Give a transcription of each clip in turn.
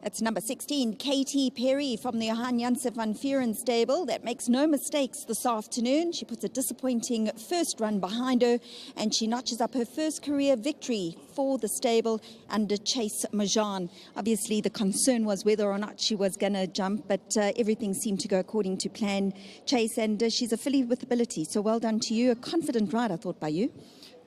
It's number 16, Katy Perry from the Johan Janse van Vuren stable that makes no mistakes this afternoon. She puts a disappointing first run behind her and she notches up her first career victory for the stable under Chase Majan. Obviously the concern was whether or not she was going to jump, but everything seemed to go according to plan, Chase, and she's a filly with ability, so well done to you. A confident ride, I thought, by you.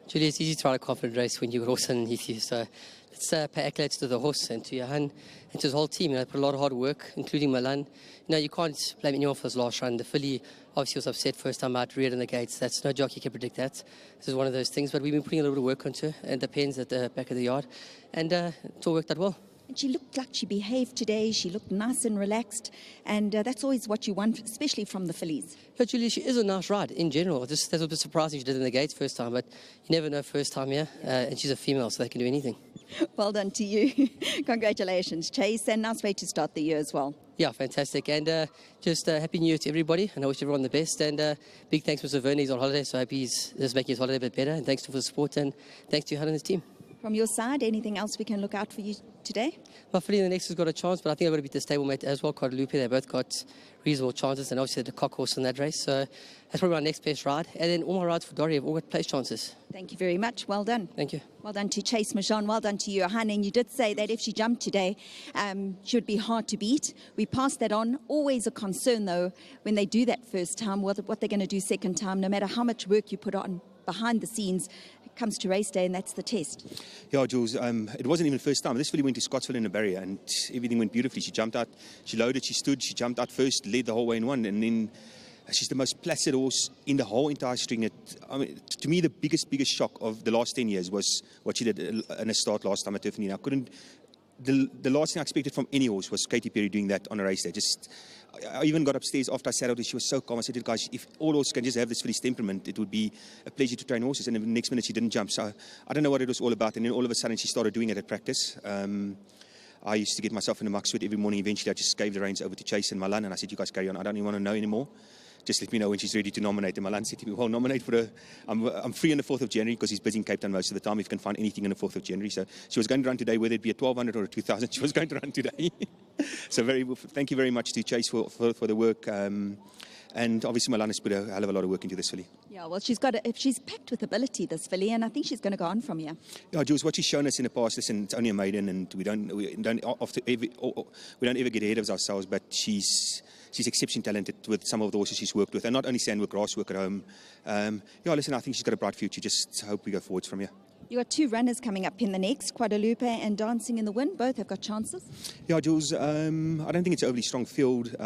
Julie, it's easy to ride a confident race when you've got horse underneath you, so let's pay accolades to the horse and to Johan and to his whole team. They put a lot of hard work, including Milan. You can't blame anyone for his last run. The filly obviously was upset first time out, reared in the gates. That's no jockey can predict that. This is one of those things, but we've been putting a little bit of work onto her and the pens at the back of the yard, and it's all worked out well. And she looked like she behaved today. She looked nice and relaxed, and that's always what you want, especially from the fillies. Yeah, Julie, she is a nice ride in general. That's a bit surprising she did in the gates first time, but you never know first time here, and she's a female, so they can do anything. Well done to you. Congratulations, Chase, and nice way to start the year as well. Yeah, fantastic, and just Happy New Year to everybody, and I wish everyone the best, and big thanks to Mr. Verney, he's on holiday, so I hope he's making his holiday a bit better, and thanks for the support, and thanks to Johan and his team. From your side, anything else we can look out for you today? My filly in the next has got a chance, but I think I've got to beat the stablemate as well, Guadalupe. They both got reasonable chances, and obviously the cock horse in that race. So that's probably my next best ride. And then all my rides for Dory have all got place chances. Thank you very much. Well done. Thank you. Well done to Chase Majan. Well done to you, Johan. And you did say that if she jumped today, she would be hard to beat. We passed that on. Always a concern, though, when they do that first time, what they're going to do second time, no matter how much work you put on behind the scenes. Comes to race day, and that's the test. Yeah, Jules, it wasn't even the first time. This filly went to Scottsville in the barrier and everything went beautifully. She jumped out, she loaded, she stood, she jumped out first, led the whole way in one, and then she's the most placid horse in the whole entire string. To me, the biggest shock of the last 10 years was what she did in a start last time at TURFFONTEIN. The last thing I expected from any horse was Katy Perry doing that on a race day. I even got upstairs after I saddled her. She was so calm. I said to the guys, if all horses can just have this filly's temperament, it would be a pleasure to train horses. And the next minute she didn't jump. So I don't know what it was all about. And then all of a sudden she started doing it at practice. I used to get myself in the muck sweat every morning. Eventually I just gave the reins over to Chase and Milan, and I said, you guys carry on. I don't even want to know anymore. Just let me know when she's ready to nominate. And Milan said to me, well, nominate for I'm free on the 4th of January because he's busy in Cape Town most of the time if you can find anything on the 4th of January. So she was going to run today, whether it be a 1200 or a 2000, she was going to run today. So thank you very much to Chase for the work. And obviously Milan has put a hell of a lot of work into this filly. Yeah, well, she's packed with ability, this filly, and I think she's going to go on from here. Yeah, Jules, what she's shown us in the past, listen, it's only a maiden, and we don't ever get ahead of ourselves, but she's exceptionally talented with some of the horses she's worked with, and not only sandwork, grass work at home. Yeah, listen, I think she's got a bright future. Just hope we go forwards from here. You got two runners coming up in the next, Guadalupe and Dancing in the Wind. Both have got chances. Yeah, Jules, I don't think it's an overly strong field.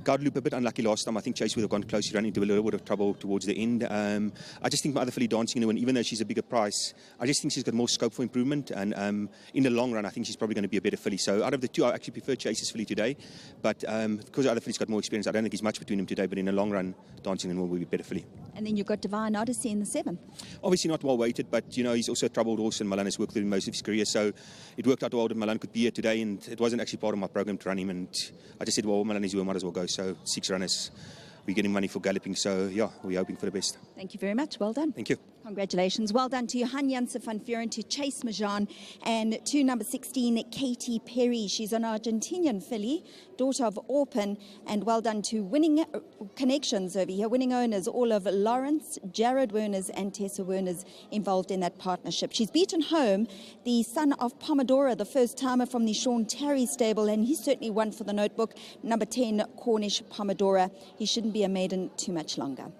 Guadalupe a bit unlucky last time. I think Chase would have gone close. He ran into a little bit of trouble towards the end. I just think my other filly, Dancing in the Wind, even though she's a bigger price, I just think she's got more scope for improvement. And in the long run, I think she's probably going to be a better filly. So out of the two, I actually prefer Chase's filly today. But because the other filly's got more experience, I don't think there's much between them today. But in the long run, Dancing in the Wind will be a better filly. And then you've got Divine Odyssey in the 7. Obviously not well weighted, but he's also a troubled horse, and Milan has worked with him most of his career. So it worked out well that Milan could be here today, and it wasn't actually part of my program to run him. And I just said, well, Milan is here, might as well go. So 6 runners, we're getting money for galloping. So yeah, we're hoping for the best. Thank you very much. Well done. Thank you. Congratulations. Well done to Johan Janse van Vuren, to Chase Majan, and to number 16, Katy Perry. She's an Argentinian filly, daughter of Orpin, and well done to winning connections over here, winning owners, all of Lawrence, Jared Werners and Tessa Werners involved in that partnership. She's beaten home the son of Pomodora, the first timer from the Sean Terry stable, and he's certainly one for the notebook, number 10, Cornish Pomodora. He shouldn't be a maiden too much longer.